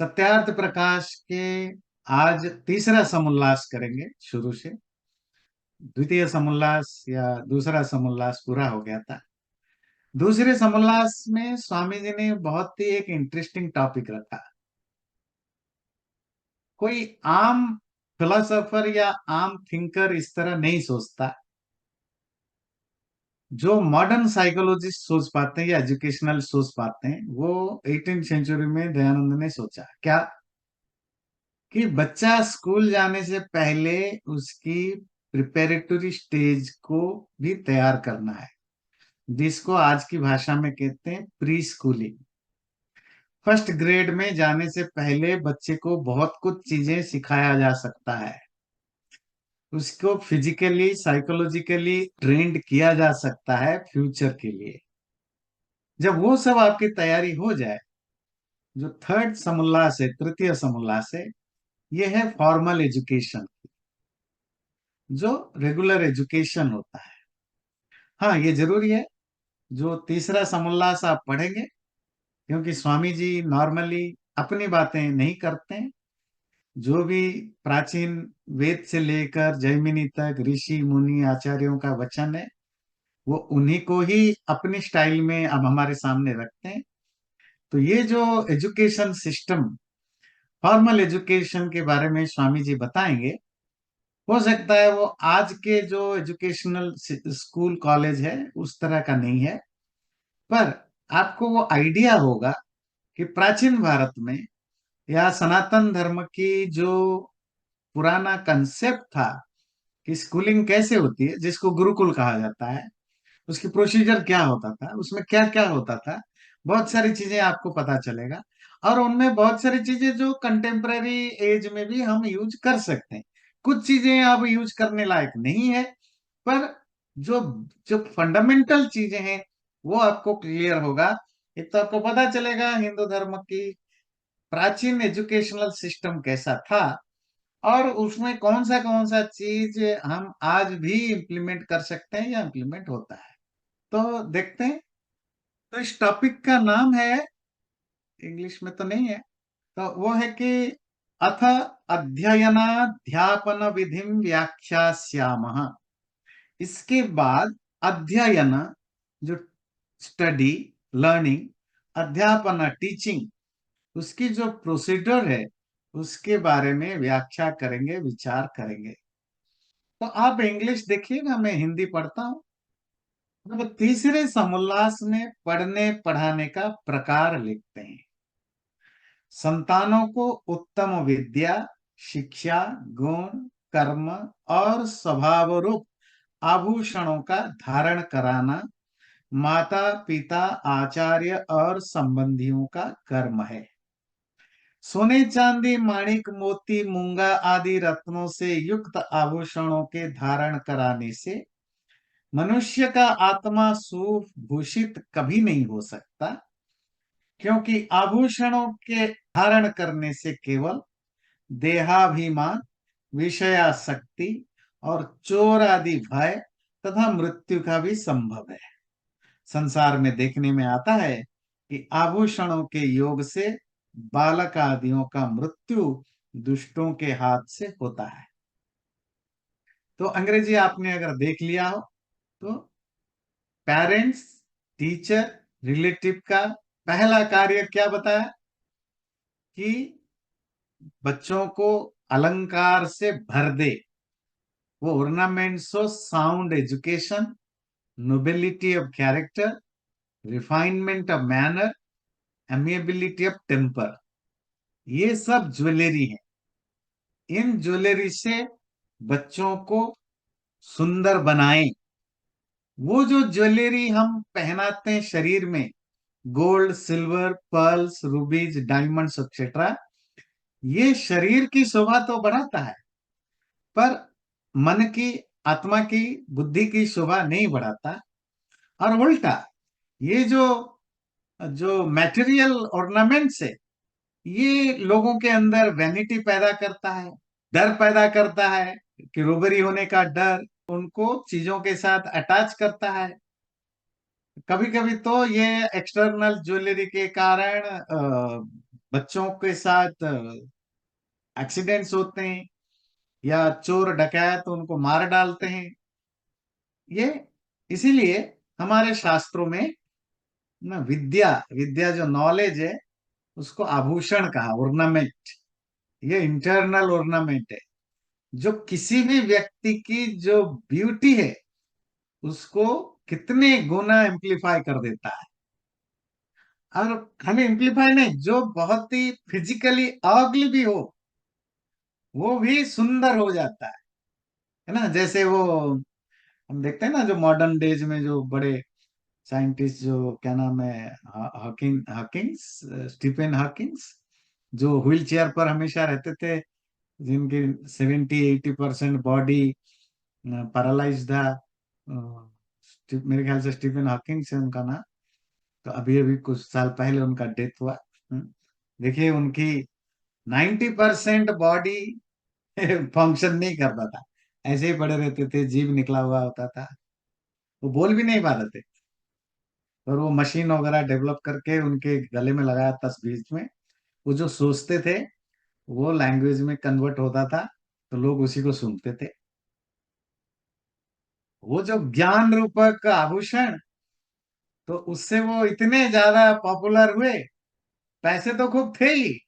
सत्यार्थ प्रकाश के आज तीसरा समोल्लास करेंगे शुरू से। द्वितीय समोल्लास या दूसरा समोल्लास पूरा हो गया था। दूसरे समोल्लास में स्वामी जी ने बहुत ही एक इंटरेस्टिंग टॉपिक रखा। कोई आम फिलोसोफर या आम थिंकर इस तरह नहीं सोचता। जो मॉडर्न साइकोलॉजिस्ट सोच पाते हैं या एजुकेशनल सोच पाते हैं, वो 18th सेंचुरी में दयानंद ने सोचा क्या कि बच्चा स्कूल जाने से पहले उसकी प्रिपेरेटरी स्टेज को भी तैयार करना है, जिसको आज की भाषा में कहते हैं प्री स्कूलिंग। फर्स्ट ग्रेड में जाने से पहले बच्चे को बहुत कुछ चीजें सिखाया जा सकता है। उसको फिजिकली साइकोलॉजिकली ट्रेंड किया जा सकता है फ्यूचर के लिए। जब वो सब आपकी तैयारी हो जाए, जो थर्ड समोल्लास है, तृतीय समोल्लास है, ये है फॉर्मल एजुकेशन, जो रेगुलर एजुकेशन होता है। हाँ, ये जरूरी है। जो तीसरा समोल्लास आप पढ़ेंगे, क्योंकि स्वामी जी नॉर्मली अपनी बातें नहीं करते हैं। जो भी प्राचीन वेद से लेकर जैमिनी तक ऋषि मुनि आचार्यों का वचन है, वो उन्हीं को ही अपनी स्टाइल में अब हमारे सामने रखते हैं। तो ये जो एजुकेशन सिस्टम, फॉर्मल एजुकेशन के बारे में स्वामी जी बताएंगे। हो सकता है वो आज के जो एजुकेशनल स्कूल कॉलेज है उस तरह का नहीं है, पर आपको वो आइडिया होगा कि प्राचीन भारत में या सनातन धर्म की जो पुराना कंसेप्ट था कि स्कूलिंग कैसे होती है, जिसको गुरुकुल कहा जाता है, उसकी प्रोसीजर क्या होता था, उसमें क्या क्या होता था, बहुत सारी चीजें आपको पता चलेगा। और उनमें बहुत सारी चीजें जो कंटेम्पररी एज में भी हम यूज कर सकते हैं। कुछ चीजें अब यूज करने लायक नहीं है, पर जो जो फंडामेंटल चीजें हैं वो आपको क्लियर होगा। एक तो आपको पता चलेगा हिंदू धर्म की प्राचीन एजुकेशनल सिस्टम कैसा था, और उसमें कौन सा चीज हम आज भी इम्प्लीमेंट कर सकते हैं या इम्प्लीमेंट होता है। तो देखते हैं। तो इस टॉपिक का नाम है, इंग्लिश में तो नहीं है, तो वो है कि अथ अध्ययनाध्यापन विधिम व्याख्यास्यामः। इसके बाद अध्ययन, जो स्टडी, लर्निंग, अध्यापन टीचिंग, उसकी जो प्रोसीजर है उसके बारे में व्याख्या करेंगे, विचार करेंगे। तो आप इंग्लिश देखिएगा, मैं हिंदी पढ़ता हूं। अब तीसरे समोल्लास में पढ़ने पढ़ाने का प्रकार लिखते हैं। संतानों को उत्तम विद्या, शिक्षा, गुण, कर्म और स्वभाव रूप आभूषणों का धारण कराना माता पिता, आचार्य और संबंधियों का कर्म है। सोने चांदी माणिक मोती मूंगा आदि रत्नों से युक्त आभूषणों के धारण कराने से मनुष्य का आत्मा सुभूषित कभी नहीं हो सकता, क्योंकि आभूषणों के धारण करने से केवल देहाभिमान, विषयासक्ति और चोर आदि भय तथा मृत्यु का भी संभव है। संसार में देखने में आता है कि आभूषणों के योग से बालक आदियों का मृत्यु दुष्टों के हाथ से होता है। तो अंग्रेजी आपने अगर देख लिया हो, तो पेरेंट्स, टीचर, रिलेटिव का पहला कार्य क्या बताया कि बच्चों को अलंकार से भर दे। वो ornaments of sound education, nobility of character, refinement of manner, amiability of temper, ये सब ज्वेलरी है। इन ज्वेलरी से बच्चों को सुंदर बनाएं। वो जो ज्वेलरी हम पहनाते हैं शरीर में, gold, silver, pearls, रूबीज, diamonds etcetera, ये शरीर की शोभा तो बढ़ाता है, पर मन की, आत्मा की, बुद्धि की शोभा नहीं बढ़ाता। और उल्टा, ये जो जो मैटेरियल ऑर्नामेंट्स है, ये लोगों के अंदर वैनिटी पैदा करता है, डर पैदा करता है, कि रोबरी होने का डर उनको चीजों के साथ अटैच करता है। कभी कभी तो ये एक्सटर्नल ज्वेलरी के कारण बच्चों के साथ एक्सीडेंट्स होते हैं, या चोर डकैत उनको मार डालते हैं। ये इसीलिए हमारे शास्त्रों में ना, विद्या विद्या जो नॉलेज है उसको आभूषण कहा, ऑर्नामेंट। ये इंटरनल ऑर्नामेंट है, जो किसी भी व्यक्ति की जो ब्यूटी है उसको कितने गुना एम्प्लीफाई कर देता है। और खाली एम्प्लीफाई नहीं, जो बहुत ही फिजिकली अगली भी हो वो भी सुंदर हो जाता है ना। जैसे वो हम देखते हैं ना, जो मॉडर्न डेज में जो बड़े साइंटिस्ट, जो क्या नाम है, हॉकिंग्स, स्टीफन हॉकिंग्स, जो व्हील चेयर पर हमेशा रहते थे, जिनकी 70-80% बॉडी पैरालाइज था। मेरे ख्याल से स्टीफन हॉकिंग से उनका नाम। तो अभी अभी कुछ साल पहले उनका डेथ हुआ। देखिए उनकी 90% बॉडी फंक्शन नहीं करता था, ऐसे ही पड़े रहते थे, जीभ निकला हुआ होता था, वो बोल भी नहीं पाते थे। और वो मशीन वगैरह डेवलप करके उनके गले में लगाया था बीच में, वो जो सोचते थे वो लैंग्वेज में कन्वर्ट होता था, तो लोग उसी को सुनते थे। वो जो ज्ञान रूपक आभूषण, तो उससे वो इतने ज्यादा पॉपुलर हुए। पैसे तो खूब थे ही,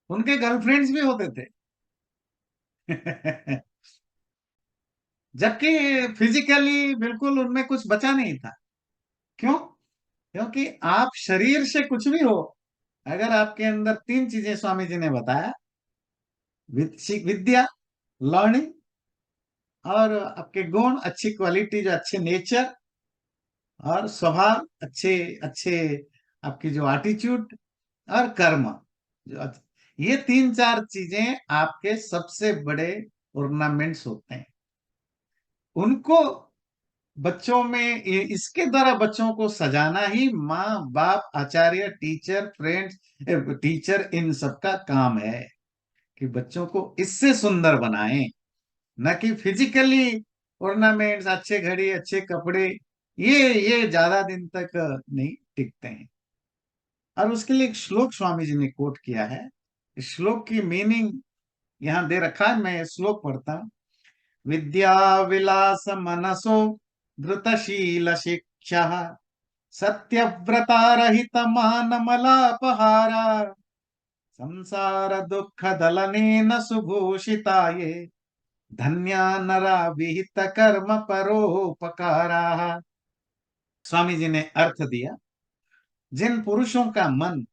उनके गर्लफ्रेंड्स भी होते थे। जबकि फिजिकली बिल्कुल उनमें कुछ बचा नहीं था। क्यों? क्योंकि आप शरीर से कुछ भी हो, अगर आपके अंदर तीन चीजें स्वामी जी ने बताया, विद्या, लर्निंग, और आपके गुण, अच्छी क्वालिटी, जो अच्छे नेचर और स्वभाव, अच्छे अच्छे आपकी जो एटीट्यूड और कर्म, जो ये तीन चार चीजें आपके सबसे बड़े ऑर्नामेंट्स होते हैं। उनको बच्चों में इसके द्वारा बच्चों को सजाना ही माँ बाप, आचार्य, टीचर, फ्रेंड्स, टीचर, इन सबका काम है, कि बच्चों को इससे सुंदर बनाएं। न कि फिजिकली ऑर्नामेंट्स, अच्छे घड़ी, अच्छे कपड़े, ये ज्यादा दिन तक नहीं टिकते हैं। और उसके लिए एक श्लोक स्वामी जी ने कोट किया है। इस श्लोक की मीनिंग यहाँ दे रखा है, मैं श्लोक पढ़ता हूँ। विद्या विलास मनसो धृतशील शिक्षा, सत्यव्रता रहित मान मलापहारा, संसार दुख दलनेन सुभूषिता ये, धन्या नरा विहित कर्म परोपकारा। स्वामी जी ने अर्थ दिया, जिन पुरुषों का मन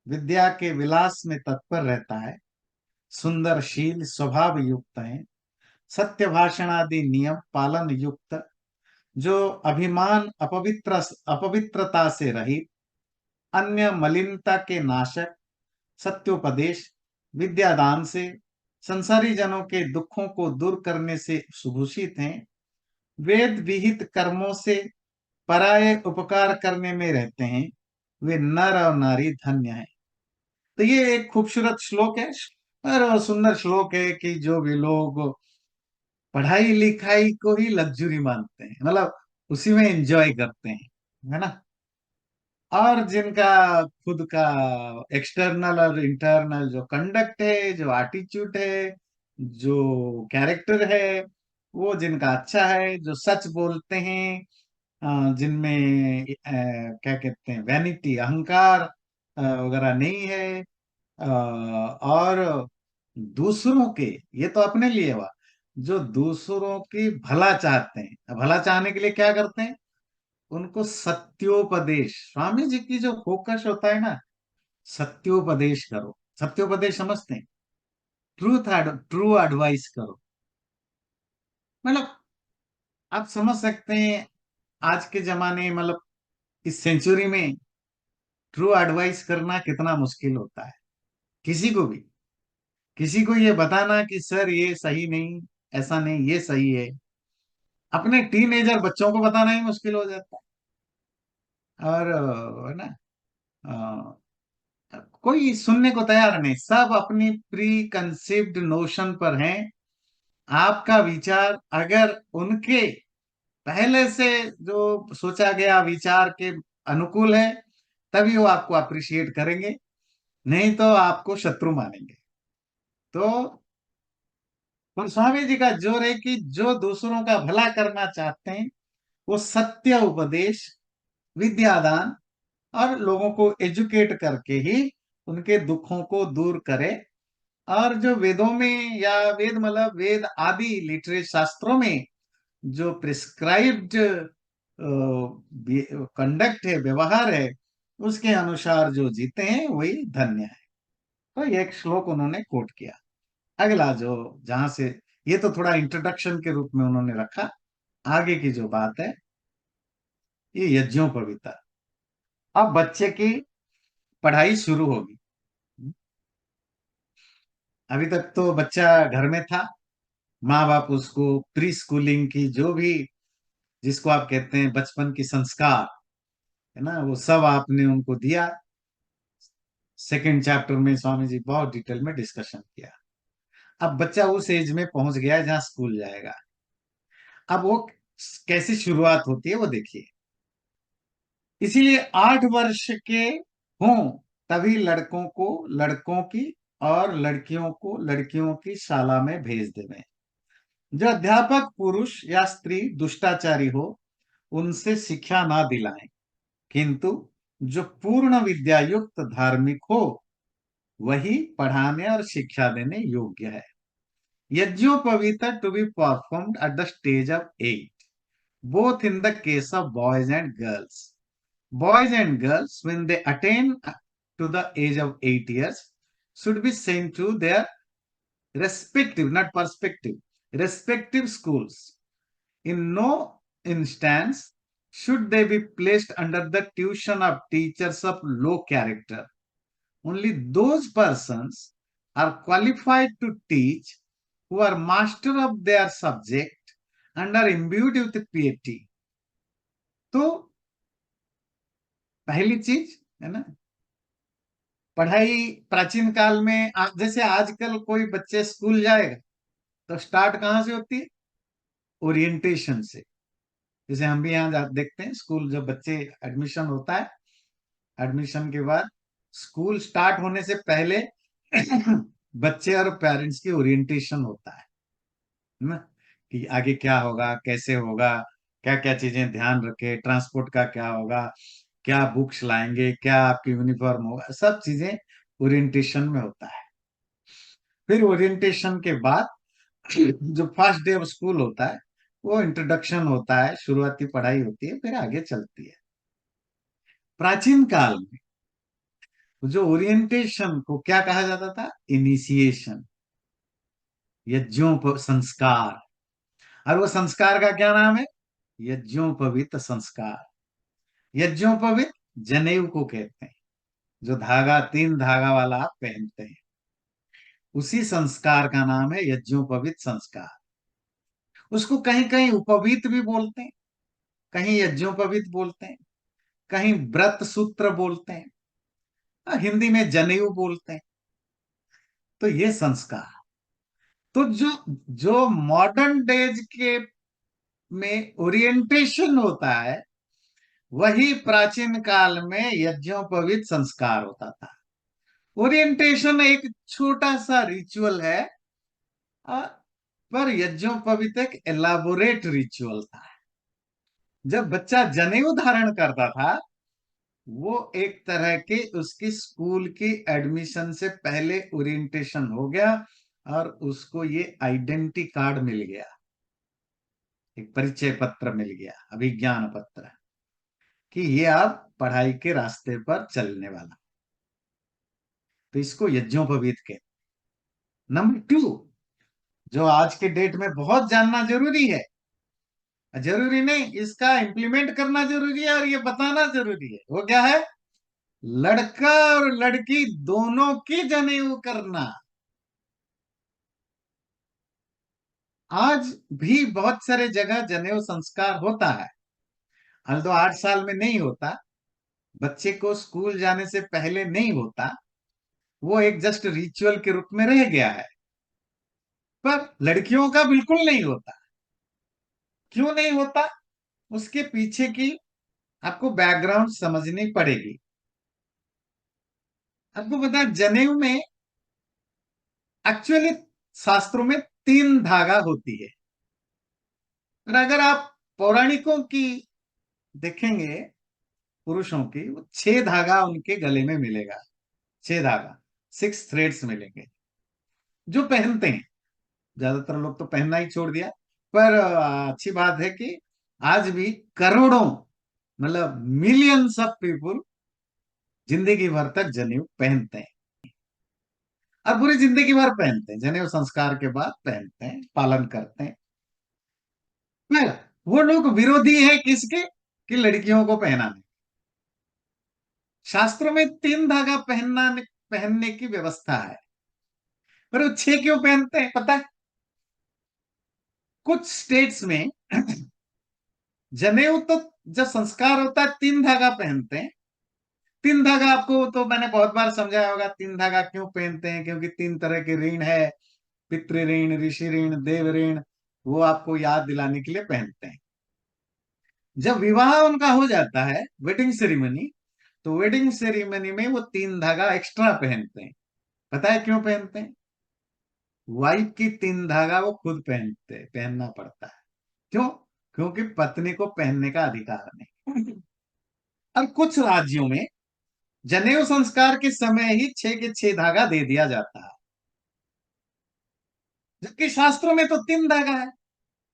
विद्या के विलास में तत्पर रहता है, सुंदर शील स्वभाव युक्त है, सत्य भाषण आदि नियम पालन युक्त, जो अभिमान अपवित्रता से रहित, अन्य मलिनता के नाशक, सत्योपदेश, विद्यादान से, संसारी जनों के दुखों को दूर करने से सुभूषित हैं, वेद विहित कर्मों से पराये उपकार करने में रहते हैं, वे नर और नारी धन्य हैं। तो ये एक खूबसूरत श्लोक है, और सुंदर श्लोक है, कि जो भी लोग पढ़ाई लिखाई को ही लग्जरी मानते हैं, मतलब उसी में एंजॉय करते हैं, है ना, और जिनका खुद का एक्सटर्नल और इंटरनल जो कंडक्ट है, जो एटीट्यूड है, जो कैरेक्टर है, वो जिनका अच्छा है, जो सच बोलते हैं, जिनमें क्या कहते हैं, वैनिटी, अहंकार वगैरह नहीं है, और दूसरों के, ये तो अपने लिए हुआ, जो दूसरों की भला चाहते हैं, भला चाहने के लिए क्या करते हैं, उनको सत्योपदेश, स्वामी जी की जो फोकस होता है ना, सत्योपदेश करो। सत्योपदेश समझते हैं, ट्रू एडवाइस करो। मतलब आप समझ सकते हैं, आज के जमाने, मतलब इस सेंचुरी में ट्रू एडवाइस करना कितना मुश्किल होता है। किसी को भी, किसी को ये बताना कि सर ये सही नहीं, ऐसा नहीं, ये सही है, अपने टीनेजर बच्चों को बताना ही मुश्किल हो जाता है। और है ना, कोई सुनने को तैयार नहीं, सब अपनी प्री कंसीव्ड नोशन पर हैं। आपका विचार अगर उनके पहले से जो सोचा गया विचार के अनुकूल है, तभी वो आपको अप्रिशिएट करेंगे। नहीं तो आपको शत्रु मानेंगे। तो पर स्वामी जी का जोर है कि जो दूसरों का भला करना चाहते हैं वो सत्य उपदेश, विद्यादान और लोगों को एजुकेट करके ही उनके दुखों को दूर करे। और जो वेदों में या वेद मतलब वेद आदि लिटरेचर शास्त्रों में जो प्रिस्क्राइब्ड कंडक्ट है, व्यवहार है, उसके अनुसार जो जीते हैं वही धन्य है। तो ये एक श्लोक उन्होंने कोट किया। अगला जो जहां से, ये तो थोड़ा इंट्रोडक्शन के रूप में उन्होंने रखा। आगे की जो बात है ये यज्ञोपवीता। अब बच्चे की पढ़ाई शुरू होगी। अभी तक तो बच्चा घर में था, माँ बाप उसको प्री स्कूलिंग की जो भी, जिसको आप कहते हैं बचपन की संस्कार, है ना, वो सब आपने उनको दिया। सेकंड चैप्टर में स्वामी जी बहुत डिटेल में डिस्कशन किया। अब बच्चा उस एज में पहुंच गया है जहां स्कूल जाएगा। अब वो कैसी शुरुआत होती है वो देखिए। इसीलिए 8 वर्ष के हों तभी लड़कों को लड़कों की और लड़कियों को लड़कियों की शाला में भेज देवें। जो अध्यापक पुरुष या स्त्री दुष्टाचारी हो उनसे शिक्षा ना दिलाएं, किंतु जो पूर्ण विद्या युक्त धार्मिक हो वही पढ़ाने और शिक्षा देने योग्य है। यज्ञोपवीता to be performed at the stage of 8, both in the case of boys and girls. Boys and girls, when they attain to the age of 8 years, should be sent to their respective, not perspective, respective schools. In no instance should they be placed under the tuition of teachers of low character. Only those persons are qualified to teach who are master of their subject and are imbued with piety. तो पहली चीज है ना, पढ़ाई प्राचीन काल में जैसे आजकल कोई बच्चे स्कूल जाएगा तो स्टार्ट कहाँ से होती है? ओरिएंटेशन से। जैसे हम भी यहाँ देखते हैं स्कूल, जब बच्चे एडमिशन होता है, एडमिशन के बाद स्कूल स्टार्ट होने से पहले बच्चे और पेरेंट्स की ओरिएंटेशन होता है ना, कि आगे क्या होगा, कैसे होगा, क्या क्या चीजें ध्यान रखे, ट्रांसपोर्ट का क्या होगा, क्या बुक्स लाएंगे, क्या आपकी यूनिफॉर्म होगा, सब चीजें ओरिएंटेशन में होता है। फिर ओरिएंटेशन के बाद जो फर्स्ट डे ऑफ स्कूल होता है वो इंट्रोडक्शन होता है, शुरुआती पढ़ाई होती है, फिर आगे चलती है। प्राचीन काल में जो ओरिएंटेशन को क्या कहा जाता था? इनिशिएशन, संस्कार। और वो संस्कार का क्या नाम है? यज्ञोपवीत संस्कार। यज्ञोपवीत जनेऊ को कहते हैं, जो धागा, 3 धागा वाला आप पहनते हैं, उसी संस्कार का नाम है यज्ञोपवीत संस्कार। उसको कहीं कहीं उपवीत भी बोलते हैं, कहीं यज्ञोपवीत बोलते हैं, कहीं व्रत सूत्र बोलते हैं, और हिंदी में जनेऊ बोलते हैं। तो ये संस्कार, तो जो जो मॉडर्न डेज के में ओरिएंटेशन होता है वही प्राचीन काल में यज्ञोपवीत संस्कार होता था। ओरिएंटेशन एक छोटा सा रिचुअल है, आ, पर यज्ञोपवीत एक एलाबोरेट रिचुअल था। जब बच्चा जनेऊ धारण करता था वो एक तरह के उसकी स्कूल की एडमिशन से पहले ओरिएंटेशन हो गया, और उसको ये आइडेंटिटी कार्ड मिल गया, एक परिचय पत्र मिल गया, अभिज्ञान पत्र, कि ये आप पढ़ाई के रास्ते पर चलने वाला। तो इसको यज्ञोपवीत के। नंबर 2, जो आज के डेट में बहुत जानना जरूरी है, जरूरी नहीं, इसका इंप्लीमेंट करना जरूरी है और ये बताना जरूरी है, वो क्या है? लड़का और लड़की दोनों की जनेऊ करना। आज भी बहुत सारे जगह जनेऊ संस्कार होता है, हाल तो 8 साल में नहीं होता, बच्चे को स्कूल जाने से पहले नहीं होता, वो एक जस्ट रिचुअल के रूप में रह गया है। पर लड़कियों का बिल्कुल नहीं होता। क्यों नहीं होता? उसके पीछे की आपको बैकग्राउंड समझनी पड़ेगी। आपको पता है जनेऊ में एक्चुअली शास्त्रों में 3 धागा होती है। और अगर आप पौराणिकों की देखेंगे, पुरुषों की, वो 6 धागा उनके गले में मिलेगा। 6 धागा, 6 थ्रेड्स मिलेंगे जो पहनते हैं। ज्यादातर लोग तो पहनना ही छोड़ दिया। पर अच्छी बात है कि आज भी करोड़ों, मतलब मिलियंस ऑफ पीपुल जिंदगी भर तक जनेऊ पहनते हैं। और पूरी जिंदगी भर पहनते हैं, जनेऊ संस्कार के बाद पहनते हैं, पालन करते हैं। पर वो लोग विरोधी है किसके? कि लड़कियों को पहनाने। शास्त्रों में 3 धागा पहनने की व्यवस्था है। पर वो 6 क्यों पहनते हैं पता है? कुछ स्टेट्स में जनेऊ तो जब संस्कार होता है 3 धागा पहनते हैं। 3 धागा आपको तो मैंने बहुत बार समझाया होगा, 3 धागा क्यों पहनते हैं, क्योंकि 3 तरह के ऋण है। पितृ ऋण, ऋषि ऋण, देव ऋण। वो आपको याद दिलाने के लिए पहनते हैं। जब विवाह उनका हो जाता है, वेडिंग सेरेमनी, तो वेडिंग सेरेमनी में वो 3 धागा एक्स्ट्रा पहनते हैं। पता है क्यों पहनते हैं? वाइफ की 3 धागा वो खुद पहनना पड़ता है। क्यों? क्योंकि पत्नी को पहनने का अधिकार नहीं। और कुछ राज्यों में जनेऊ संस्कार के समय ही 6 के 6 धागा दे दिया जाता है, जबकि शास्त्रों में तो 3 धागा है।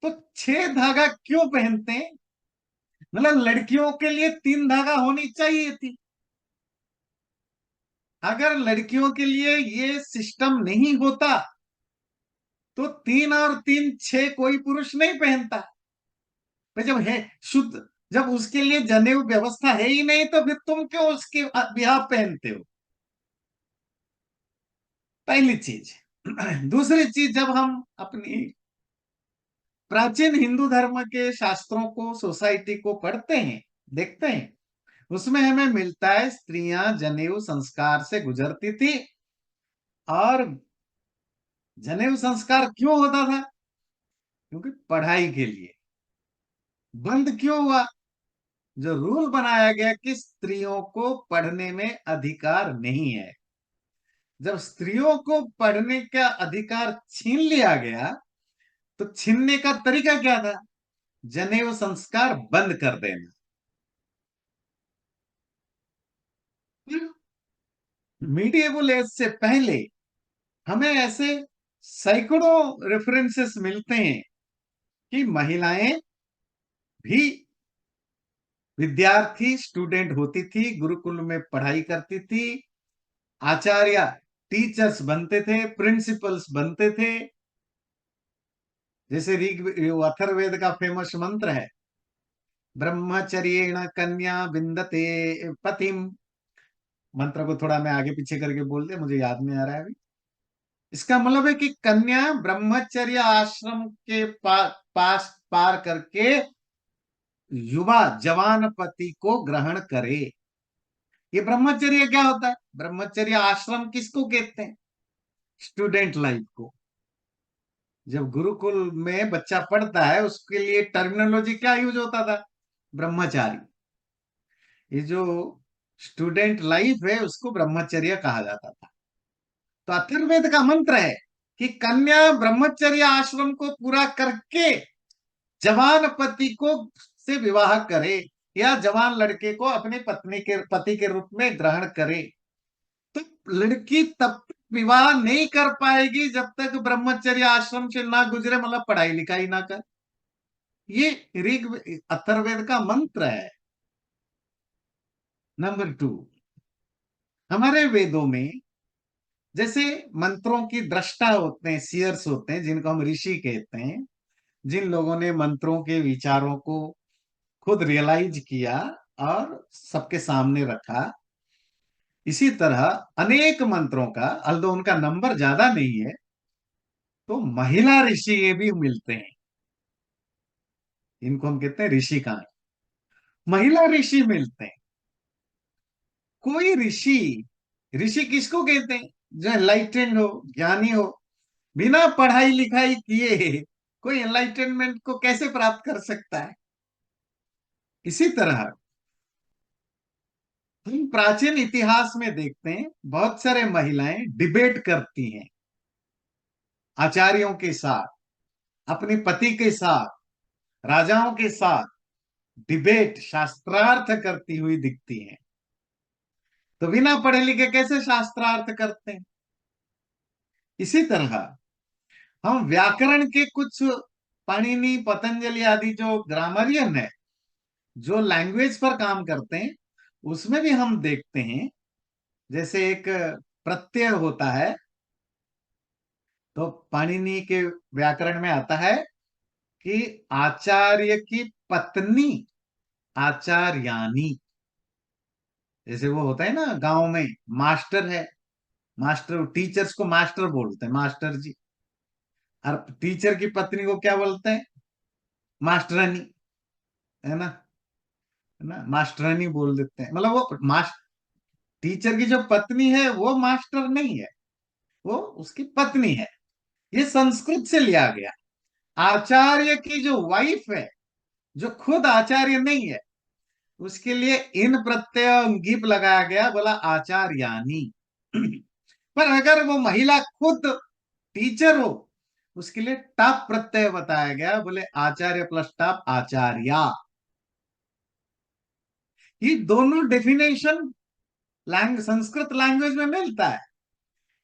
तो 6 धागा क्यों पहनते हैं? मतलब लड़कियों के लिए 3 धागा होनी चाहिए थी। अगर लड़कियों के लिए ये सिस्टम नहीं होता तो 3 और 3 6 कोई पुरुष नहीं पहनता। भाई जब है शुद्ध, जब उसके लिए जनेऊ व्यवस्था है ही नहीं, तो फिर तुम क्यों उसके बिहार पहनते हो? पहली चीज। दूसरी चीज, जब हम अपनी प्राचीन हिंदू धर्म के शास्त्रों को, सोसाइटी को पढ़ते हैं, देखते हैं, उसमें हमें मिलता है स्त्रियां जनेऊ संस्कार से गुजरती थी। और जनेऊ संस्कार क्यों होता था? क्योंकि पढ़ाई के लिए। बंद क्यों हुआ? जो रूल बनाया गया कि स्त्रियों को पढ़ने में अधिकार नहीं है। जब स्त्रियों को पढ़ने का अधिकार छीन लिया गया, तो छीनने का तरीका क्या था? जनेऊ संस्कार बंद कर देना। मीडिएवल एज से पहले हमें ऐसे सैकड़ों रेफरेंसेस मिलते हैं कि महिलाएं भी विद्यार्थी, स्टूडेंट होती थी, गुरुकुल में पढ़ाई करती थी, आचार्य, टीचर्स बनते थे, प्रिंसिपल्स बनते थे। जैसे ऋग अथर्ववेद का फेमस मंत्र है, ब्रह्मचर्येण कन्या विंदते पतिम। मंत्र को थोड़ा मैं आगे पीछे करके बोल दे, मुझे याद नहीं आ रहा है अभी। इसका मतलब है कि कन्या ब्रह्मचर्य आश्रम के पास पार करके युवा जवान पति को ग्रहण करे। ये ब्रह्मचर्य क्या होता है? ब्रह्मचर्य आश्रम किसको कहते हैं? स्टूडेंट लाइफ को। जब गुरुकुल में बच्चा पढ़ता है, उसके लिए टर्मिनोलॉजी क्या यूज होता था? ब्रह्मचारी। ये जो स्टूडेंट लाइफ है, उसको ब्रह्मचर्य कहा जाता था। तो अथर्ववेद का मंत्र है कि कन्या ब्रह्मचर्य आश्रम को पूरा करके जवान पति को से विवाह करे, या जवान लड़के को अपने पति के रूप में ग्रहण करे। तो लड़की तब तक विवाह नहीं कर पाएगी जब तक ब्रह्मचर्य आश्रम से ना गुजरे, मतलब पढ़ाई लिखाई ना कर। ये ऋग अथर्ववेद का मंत्र है। नंबर 2, हमारे वेदों में जैसे मंत्रों की दृष्टा होते हैं, सीयर्स होते हैं, जिनको हम ऋषि कहते हैं, जिन लोगों ने मंत्रों के विचारों को खुद रियलाइज किया और सबके सामने रखा। इसी तरह अनेक मंत्रों का, अल्दो उनका नंबर ज्यादा नहीं है, तो महिला ऋषि ये भी मिलते हैं। इनको हम कहते हैं ऋषिकाएं। महिला ऋषि मिलते हैं। कोई ऋषि, ऋषि किसको कहते हैं? जो एनलाइटेंड हो, ज्ञानी हो। बिना पढ़ाई लिखाई किए कोई एनलाइटनमेंट को कैसे प्राप्त कर सकता है? इसी तरह हम प्राचीन इतिहास में देखते हैं बहुत सारे महिलाएं डिबेट करती हैं आचार्यों के साथ, अपने पति के साथ, राजाओं के साथ डिबेट शास्त्रार्थ करती हुई दिखती हैं। तो बिना पढ़े लिखे कैसे शास्त्रार्थ करते हैं? इसी तरह हम व्याकरण के कुछ पाणिनि, पतंजलि आदि जो ग्रामरियन है, जो लैंग्वेज पर काम करते हैं, उसमें भी हम देखते हैं जैसे एक प्रत्यय होता है, तो पाणिनि के व्याकरण में आता है कि आचार्य की पत्नी आचार्यानी। जैसे वो होता है ना गांव में, मास्टर है, मास्टर, टीचर्स को मास्टर बोलते हैं, मास्टर जी। और टीचर की पत्नी को क्या बोलते हैं? मास्टरानी, है ना? है ना, मास्टरानी बोल देते हैं। मतलब वो टीचर की जो पत्नी है वो मास्टर नहीं है, वो उसकी पत्नी है। ये संस्कृत से लिया गया। आचार्य की जो वाइफ है, जो खुद आचार्य नहीं है, उसके लिए इन प्रत्यय गिप लगाया गया, बोला आचार्यानी। पर अगर वो महिला खुद टीचर हो, उसके लिए टाप प्रत्यय बताया गया, बोले आचार्य प्लस टाप आचार्या। ये दोनों डेफिनेशन संस्कृत लैंग्वेज में मिलता है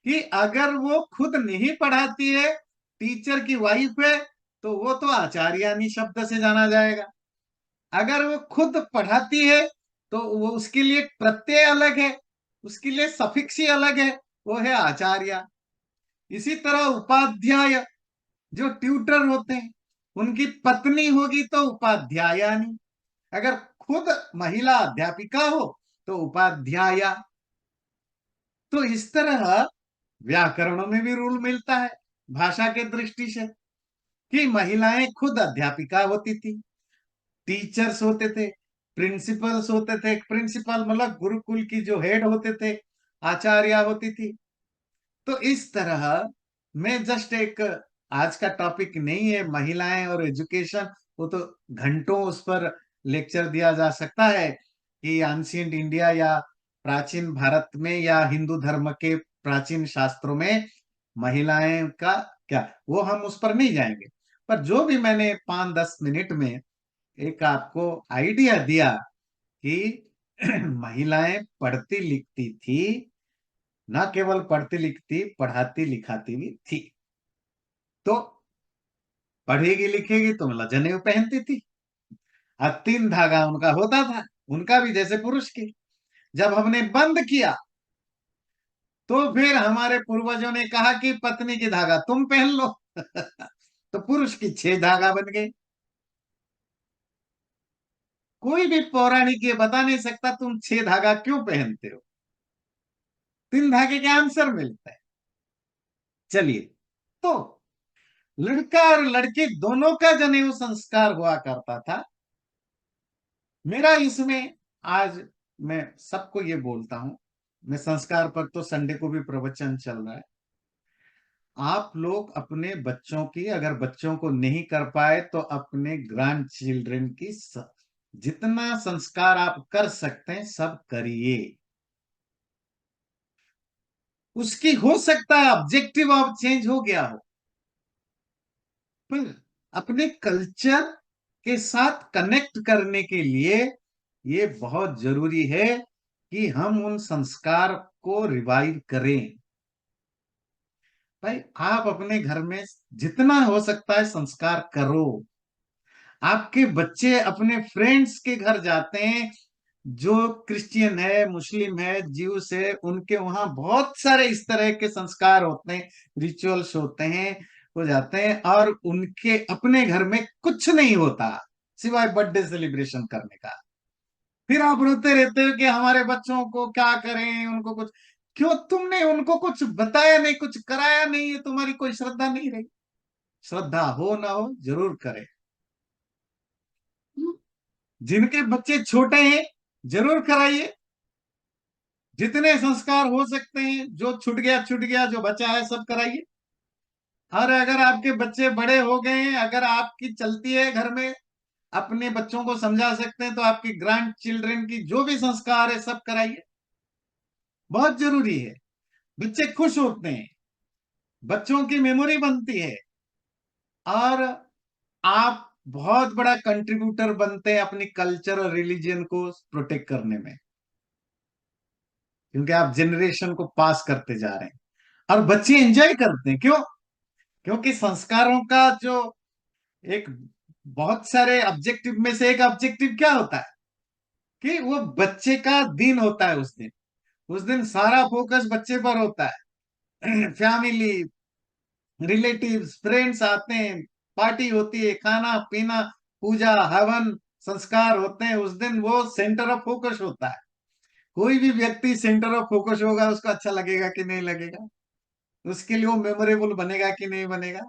कि अगर वो खुद नहीं पढ़ाती है, टीचर की वाइफ है, तो वो तो आचार्यानी शब्द से जाना जाएगा। अगर वो खुद पढ़ाती है तो वो उसके लिए प्रत्यय अलग है, उसके लिए सफिक्स ही अलग है, वो है आचार्य। इसी तरह उपाध्याय, जो ट्यूटर होते हैं, उनकी पत्नी होगी तो उपाध्यायानी। अगर खुद महिला अध्यापिका हो तो उपाध्याया। तो इस तरह व्याकरणों में भी रूल मिलता है भाषा के दृष्टि से, कि महिलाएं खुद अध्यापिका होती थी, टीचर्स होते थे, प्रिंसिपल्स होते थे। प्रिंसिपल मतलब गुरुकुल की जो हेड होते थे, आचार्य होती थी। तो इस तरह मैं जस्ट एक, आज का टॉपिक नहीं है महिलाएं और एजुकेशन, वो तो घंटों उस पर लेक्चर दिया जा सकता है कि एंशिएंट इंडिया या प्राचीन भारत में या हिंदू धर्म के प्राचीन शास्त्रों में महिलाएं का क्या, वो हम उस पर नहीं जाएंगे। पर जो भी मैंने 5-10 मिनट में एक आपको आइडिया दिया कि महिलाएं पढ़ती लिखती थी, ना केवल पढ़ती लिखती, पढ़ाती लिखाती भी थी। तो पढ़ेगी लिखेगी तो मतलब जनेऊ पहनती थी, और 3 धागा उनका होता था, उनका भी जैसे पुरुष की। जब हमने बंद किया तो फिर हमारे पूर्वजों ने कहा कि पत्नी की धागा तुम पहन लो। तो पुरुष की 6 धागा बन गए। कोई भी पौराणिक ये बता नहीं सकता तुम 6 धागा क्यों पहनते हो, 3 धागे के आंसर मिलता है। चलिए, तो लड़का और लड़की दोनों का जनेऊ संस्कार हुआ करता था। मेरा इसमें आज, मैं सबको ये बोलता हूं, मैं संस्कार पर तो संडे को भी प्रवचन चल रहा है। आप लोग अपने बच्चों की, अगर बच्चों को नहीं कर पाए तो अपने ग्रैंड चिल्ड्रन की जितना संस्कार आप कर सकते हैं सब करिए। उसकी हो सकता है ऑब्जेक्टिव ऑफ चेंज हो गया हो, पर अपने कल्चर के साथ कनेक्ट करने के लिए ये बहुत जरूरी है कि हम उन संस्कार को रिवाइव करें। भाई, आप अपने घर में जितना हो सकता है संस्कार करो। आपके बच्चे अपने फ्रेंड्स के घर जाते हैं, जो क्रिश्चियन है, मुस्लिम है, ज्यूस है, उनके वहां बहुत सारे इस तरह के संस्कार होते हैं, रिचुअल्स होते हैं। वो जाते हैं और उनके अपने घर में कुछ नहीं होता सिवाय बर्थडे सेलिब्रेशन करने का। फिर आप रोते रहते हो कि हमारे बच्चों को क्या करें, उनको कुछ, क्यों तुमने उनको कुछ बताया नहीं, कुछ कराया नहीं है, तुम्हारी कोई श्रद्धा नहीं रही। श्रद्धा हो ना हो जरूर करें। जिनके बच्चे छोटे हैं जरूर कराइए, जितने संस्कार हो सकते हैं, जो छूट गया छूट गया, जो बचा है सब कराइए। और अगर आपके बच्चे बड़े हो गए हैं, अगर आपकी चलती है घर में अपने बच्चों को समझा सकते हैं तो आपकी ग्रैंड चिल्ड्रन की जो भी संस्कार है सब कराइए, बहुत जरूरी है। बच्चे खुश होते हैं, बच्चों की मेमोरी बनती है, और आप बहुत बड़ा कंट्रीब्यूटर बनते हैं अपनी कल्चर और रिलीजन को प्रोटेक्ट करने में, क्योंकि आप जनरेशन को पास करते जा रहे हैं। और बच्चे एंजॉय करते हैं, क्यों? क्योंकि संस्कारों का जो एक बहुत सारे ऑब्जेक्टिव में से एक ऑब्जेक्टिव क्या होता है कि वो बच्चे का दिन होता है उस दिन। उस दिन सारा फोकस बच्चे पर होता है। फैमिली, रिलेटिव्स, फ्रेंड्स आते हैं, पार्टी होती है, खाना पीना, पूजा हवन संस्कार होते हैं। उस दिन वो सेंटर ऑफ फोकस होता है। कोई भी व्यक्ति सेंटर ऑफ फोकस होगा, उसको अच्छा लगेगा कि नहीं लगेगा? उसके लिए वो मेमोरेबल बनेगा कि नहीं बनेगा?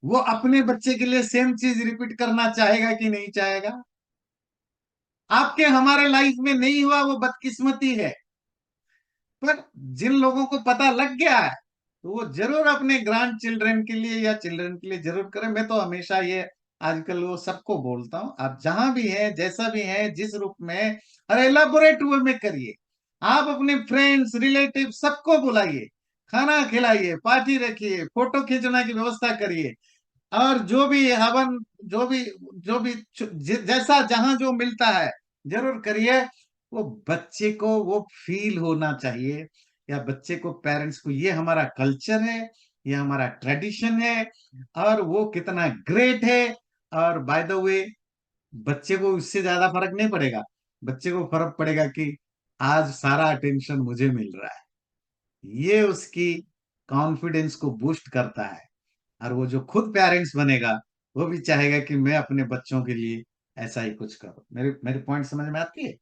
वो अपने बच्चे के लिए सेम चीज रिपीट करना चाहेगा कि नहीं चाहेगा? आपके हमारे लाइफ में नहीं हुआ, वो बदकिस्मती है। पर जिन लोगों को पता लग गया है, तो वो जरूर अपने ग्रैंड चिल्ड्रन के लिए या चिल्ड्रन के लिए जरूर करें। मैं तो हमेशा ये आजकल वो सबको बोलता हूँ, आप जहां भी हैं, जैसा भी हैं, जिस रूप में, और एलाबोरेट वे में करिए। आप अपने फ्रेंड्स रिलेटिव सबको बुलाइए, खाना खिलाइए, पार्टी रखिए, फोटो खींचने की व्यवस्था करिए, और जो भी हवन, जो भी जो भी जैसा जहां जो मिलता है जरूर करिए। वो बच्चे को वो फील होना चाहिए, या बच्चे को, पेरेंट्स को, ये हमारा कल्चर है, ये हमारा ट्रेडिशन है, और वो कितना ग्रेट है। और बाय द वे, बच्चे को उससे ज्यादा फर्क नहीं पड़ेगा। बच्चे को फर्क पड़ेगा कि आज सारा अटेंशन मुझे मिल रहा है। ये उसकी कॉन्फिडेंस को बूस्ट करता है। और वो जो खुद पेरेंट्स बनेगा, वो भी चाहेगा कि मैं अपने बच्चों के लिए ऐसा ही कुछ करूं। मेरे मेरे पॉइंट समझ में आती है?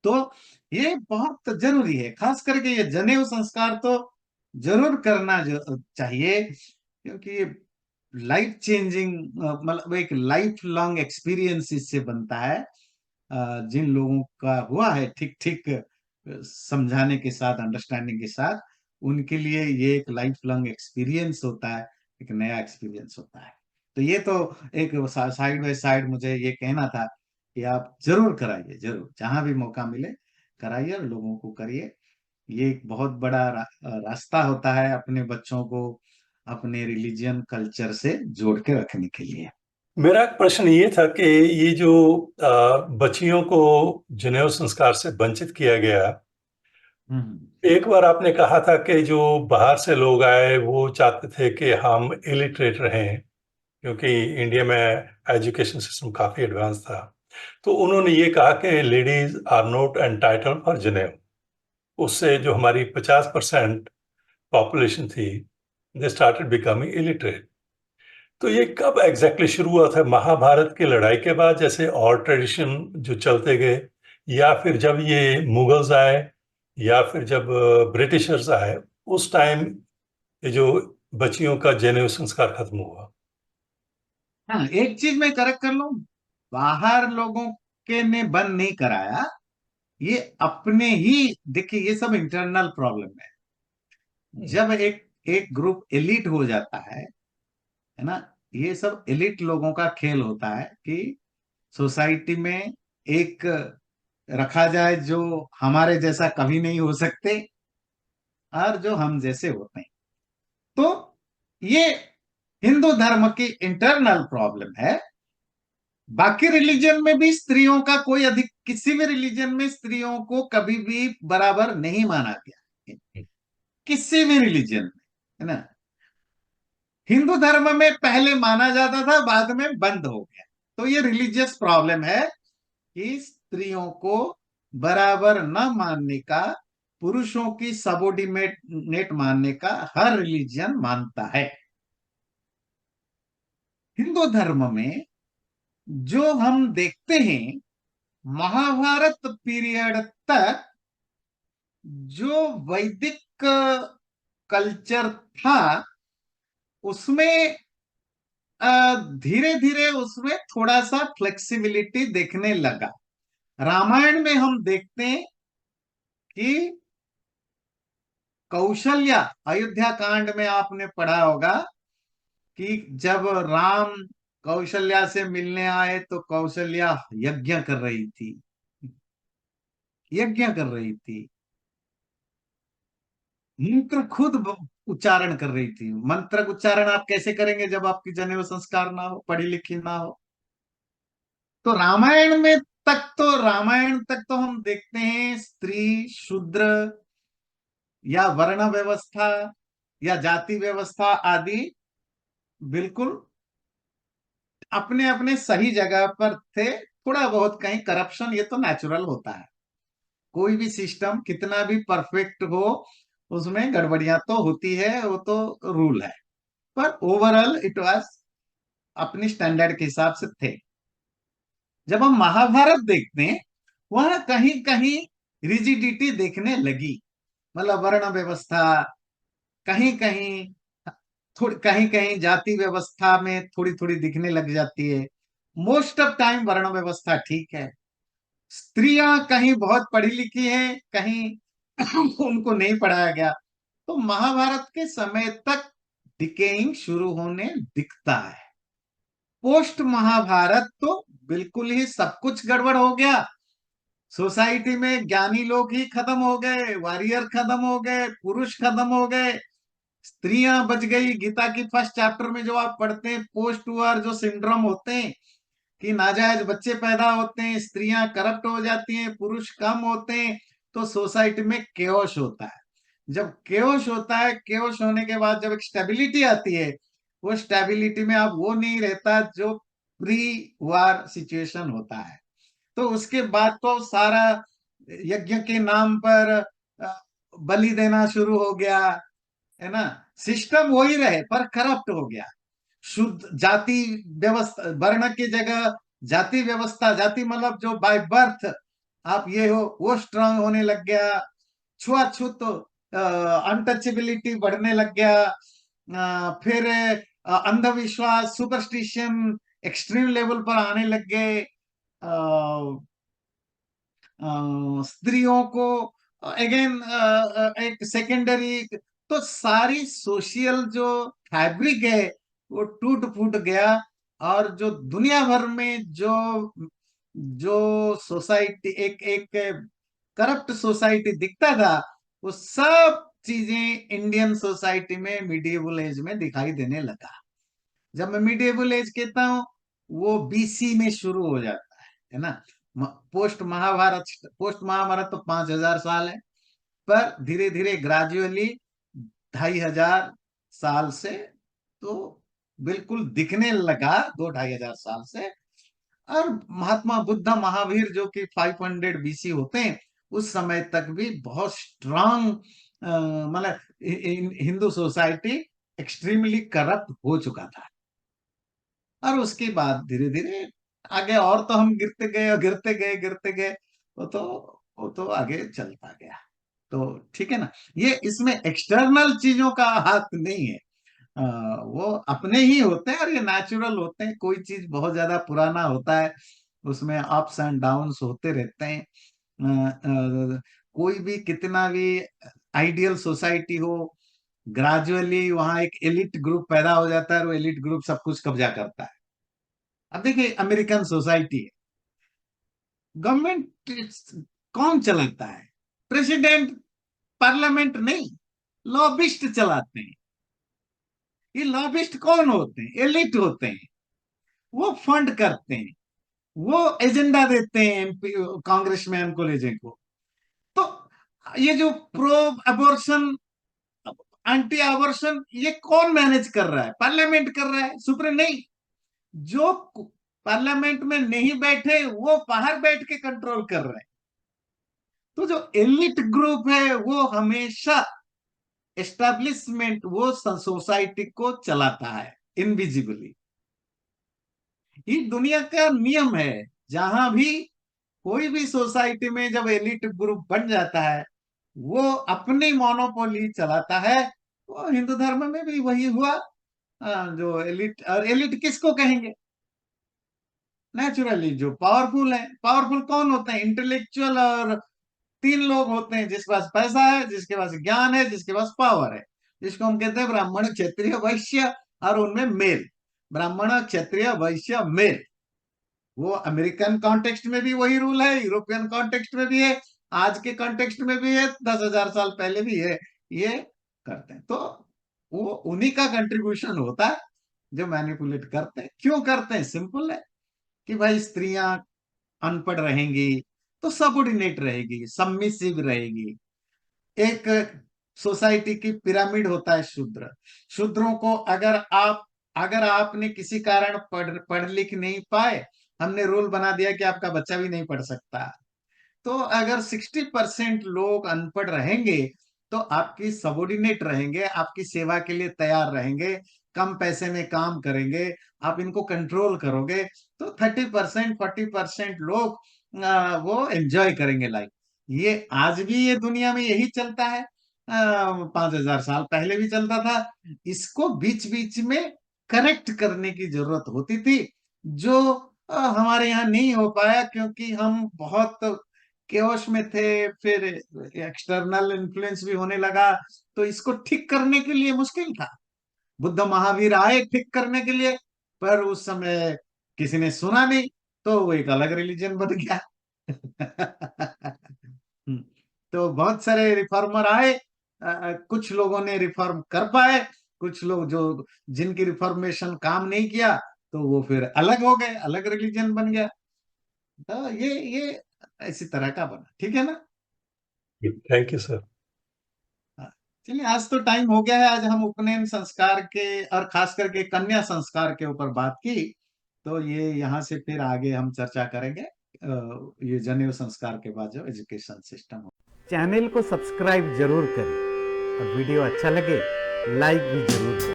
तो ये बहुत जरूरी है, खास करके ये जनेऊ संस्कार तो जरूर करना चाहिए, क्योंकि ये लाइफ चेंजिंग, मतलब एक लाइफ लॉन्ग एक्सपीरियंस इससे बनता है। जिन लोगों का हुआ है ठीक ठीक समझाने के साथ, अंडरस्टैंडिंग के साथ, उनके लिए ये एक लाइफ लॉन्ग एक्सपीरियंस होता है, एक नया एक्सपीरियंस होता है। तो ये तो एक साइड बाय साइड मुझे ये कहना था कि आप जरूर कराइए, जरूर जहां भी मौका मिले कराइए और लोगों को करिए। ये एक बहुत बड़ा रास्ता होता है अपने बच्चों को अपने रिलीजियन कल्चर से जोड़ के रखने के लिए। मेरा एक प्रश्न ये था कि ये जो बच्चियों को जनेऊ संस्कार से वंचित किया गया, हम्म। एक बार आपने कहा था कि जो बाहर से लोग आए वो चाहते थे कि हम इलिटरेट रहें, क्योंकि इंडिया में एजुकेशन सिस्टम काफी एडवांस था। तो उन्होंने ये कहा कि ladies are not entitled for जनेऊ। उससे जो हमारी 50% पॉपुलेशन थी, दे स्टार्टेड बिकमिंग इलिटरेट। तो ये कब एग्जैक्टली शुरू हुआ था? महाभारत की लड़ाई के बाद, जैसे और ट्रेडिशन जो चलते गए, या फिर जब ये मुगल्स आए, या फिर जब ब्रिटिशर्स आए, उस टाइम ये जो बच्चियों का जनेऊ संस्कार खत्म हुआ? हाँ, एक चीज मैं करेक्ट कर लूं, बाहर लोगों के ने बंद नहीं कराया, ये अपने ही, देखिए ये सब इंटरनल प्रॉब्लम है। जब एक एक ग्रुप एलिट हो जाता है ना, ये सब एलिट लोगों का खेल होता है कि सोसाइटी में एक रखा जाए जो हमारे जैसा कभी नहीं हो सकते, और जो हम जैसे होते हैं। तो ये हिंदू धर्म की इंटरनल प्रॉब्लम है। बाकी रिलीजन में भी स्त्रियों का कोई अधिक, किसी भी रिलीजन में स्त्रियों को कभी भी बराबर नहीं माना गया, किसी भी रिलीजन में, है ना। हिंदू धर्म में पहले माना जाता था, बाद में बंद हो गया। तो ये रिलीजियस प्रॉब्लम है कि स्त्रियों को बराबर न मानने का, पुरुषों की सबोर्डिनेट मानने का हर रिलीजन मानता है। हिंदू धर्म में जो हम देखते हैं, महाभारत पीरियड तक जो वैदिक कल्चर था, उसमें धीरे धीरे उसमें थोड़ा सा फ्लेक्सिबिलिटी देखने लगा। रामायण में हम देखते हैं कि कौशल्या, अयोध्या कांड में आपने पढ़ा होगा कि जब राम कौशल्या से मिलने आए तो कौशल्या यज्ञ कर रही थी, यज्ञ कर रही थी, मंत्र खुद उच्चारण कर रही थी। मंत्र का उच्चारण आप कैसे करेंगे जब आपकी जनेऊ संस्कार ना हो, पढ़ी लिखी ना हो? तो रामायण में रामायण तक तो हम देखते हैं स्त्री, शूद्र या वर्ण व्यवस्था या जाति व्यवस्था आदि बिल्कुल अपने अपने सही जगह पर थे। थोड़ा बहुत कहीं करप्शन, ये तो नेचुरल होता है, कोई भी सिस्टम कितना भी परफेक्ट हो उसमें गड़बड़ियां तो होती है, वो तो रूल है। पर ओवरऑल इट वाज अपनी स्टैंडर्ड के हिसाब से थे। जब हम महाभारत देखते हैं, वहां कहीं कहीं रिजिडिटी देखने लगी, मतलब वर्ण व्यवस्था कहीं कहीं, थोड़ी कहीं कहीं जाति व्यवस्था में थोड़ी थोड़ी दिखने लग जाती है। मोस्ट ऑफ टाइम वर्ण व्यवस्था ठीक है। स्त्रियां कहीं बहुत पढ़ी लिखी हैं, कहीं उनको नहीं पढ़ाया गया। तो महाभारत के समय तक डिकेइंग शुरू होने दिखता है। पोस्ट महाभारत तो बिल्कुल ही सब कुछ गड़बड़ हो गया। सोसाइटी में ज्ञानी लोग ही खत्म हो गए, वॉरियर खत्म हो गए, पुरुष खत्म हो गए, स्त्रियां बच गई। गीता की फर्स्ट चैप्टर में जो आप पढ़ते हैं, पोस्ट वॉर जो सिंड्रोम होते हैं कि नाजायज बच्चे पैदा होते हैं, स्त्रियां करप्ट हो जाती हैं, पुरुष कम होते हैं, तो सोसाइटी में केओस होता है। जब केओस होता है, केओस होने के बाद जब एक स्टेबिलिटी आती है, वो स्टेबिलिटी में अब वो नहीं रहता जो प्री वार सिचुएशन होता है। तो उसके बाद तो सारा यज्ञ के नाम पर बलि देना शुरू हो गया, है ना। सिस्टम वही रहे पर करप्ट हो गया। शुद्ध जाति व्यवस्था, वर्ण की जगह जाति व्यवस्था, जाति मतलब जो बाय बर्थ आप ये हो, वो स्ट्रांग होने लग गया। छुआछूत, अनटचेबिलिटी बढ़ने लग गया। फिर अंधविश्वास, सुपरस्टिशन एक्सट्रीम लेवल पर आने लग गए। स्त्रियों को अगेन एक सेकेंडरी, तो सारी सोशल जो फैब्रिक है वो टूट फूट गया। और जो दुनिया भर में जो जो सोसाइटी, एक एक करप्ट सोसाइटी दिखता था, वो सब चीजें इंडियन सोसाइटी में मिडिएवल एज में दिखाई देने लगा। जब मैं मिडिएवल एज कहता हूँ, वो बीसी में शुरू हो जाता है ना। पोस्ट महाभारत तो 5,000 साल है, पर धीरे धीरे ग्रेजुअली 2,500 साल से तो बिल्कुल दिखने लगा, 2-2,500 साल से। और महात्मा बुद्ध महावीर जो कि 500 बीसी होते हैं, उस समय तक भी बहुत स्ट्रांग, मतलब हिंदू सोसाइटी एक्सट्रीमली करप्ट हो चुका था। और उसके बाद धीरे धीरे आगे और तो हम गिरते गए और गिरते गए गिरते गए, वो तो वो तो आगे चलता गया। तो ठीक है ना, ये इसमें एक्सटर्नल चीजों का हाथ नहीं है। वो अपने ही होते हैं और ये नेचुरल होते हैं। कोई चीज बहुत ज्यादा पुराना होता है, उसमें अप्स एंड डाउन्स होते रहते हैं। कोई भी कितना भी आइडियल सोसाइटी हो, ग्रेजुअली वहां एक एलिट ग्रुप पैदा हो जाता है और वो एलिट ग्रुप सब कुछ कब्जा करता है। अब देखिए अमेरिकन सोसाइटी है, गवर्नमेंट कौन चलाता है? प्रेसिडेंट, पार्लियामेंट नहीं, लॉबिस्ट चलाते हैं। ये लॉबिस्ट कौन होते हैं? एलिट होते हैं। वो फंड करते हैं, वो एजेंडा देते हैं एमपी कांग्रेसमैन को, लेजे को। तो ये जो प्रो अबॉर्शन, एंटी अबॉर्शन, ये कौन मैनेज कर रहा है? पार्लियामेंट कर रहा है, सुप्रीम नहीं। जो पार्लियामेंट में नहीं बैठे वो बाहर बैठ के कंट्रोल कर रहे हैं। तो जो एलिट ग्रुप है वो हमेशा एस्टेब्लिशमेंट, वो सोसाइटी को चलाता है इनविजिबली। ये दुनिया का नियम है। जहां भी कोई भी सोसाइटी में जब एलिट ग्रुप बन जाता है, वो अपनी मोनोपोली चलाता है। वो हिंदू धर्म में भी वही हुआ। जो एलिट, और एलिट किसको कहेंगे? नेचुरली जो पावरफुल है। पावरफुल कौन होते हैं? इंटेलेक्चुअल, और तीन लोग होते हैं, जिसके पास पैसा है, जिसके पास ज्ञान है, जिसके पास पावर है, जिसको हम कहते हैं ब्राह्मण, क्षत्रिय, वैश्य, और उनमें मेल। ब्राह्मण क्षत्रिय वैश्य मेल। वो अमेरिकन कॉन्टेक्स्ट में भी वही रूल है, यूरोपियन कॉन्टेक्स्ट में भी है, आज के कॉन्टेक्स्ट में भी है, 10,000 साल पहले भी है। ये करते हैं तो वो उन्हीं का कंट्रीब्यूशन होता है जो मैनिपुलेट करते हैं। क्यों करते हैं? सिंपल है कि भाई स्त्रियां अनपढ़ रहेंगी तो सबऑर्डिनेट रहेगी, सबमिसिव रहेगी। एक सोसाइटी की पिरामिड होता है शूद्र। शूद्रों को अगर आपने किसी कारण पढ़ लिख नहीं पाए, हमने रूल बना दिया कि आपका बच्चा भी नहीं पढ़ सकता, तो अगर 60% लोग अनपढ़ रहेंगे तो आपकी सबॉर्डिनेट रहेंगे, आपकी सेवा के लिए तैयार रहेंगे, कम पैसे में काम करेंगे, आप इनको कंट्रोल करोगे, तो 30% 40% लोग वो एंजॉय करेंगे लाइफ। ये आज भी ये दुनिया में यही चलता है, 5,000 साल पहले भी चलता था। इसको बीच बीच में करेक्ट करने की जरूरत होती थी, जो हमारे यहाँ नहीं हो पाया क्योंकि हम बहुत केओस में थे। फिर एक्सटर्नल इन्फ्लुएंस भी होने लगा, तो इसको ठीक करने के लिए मुश्किल था। बुद्ध महावीर आए ठीक करने के लिए, पर उस समय किसी ने सुना नहीं, तो वो एक अलग रिलीजन बन गया। तो बहुत सारे रिफॉर्मर आए, कुछ लोगों ने रिफॉर्म कर पाए, कुछ लोग जो जिनकी रिफॉर्मेशन काम नहीं किया, तो वो फिर अलग हो गए, अलग रिलीजन बन गया। तो ये इसी तरह का बना, ठीक है ना? Thank you sir. हाँ। चलिए, आज तो टाइम हो गया है। आज हम उपनयन संस्कार के और खास करके कन्या संस्कार के ऊपर बात की, तो ये यहाँ से फिर आगे हम चर्चा करेंगे ये जनेऊ संस्कार के बाद जो एजुकेशन सिस्टम हो। चैनल को सब्सक्राइब जरूर करें और वीडियो अच्छा लगे लाइक भी जरूर करें।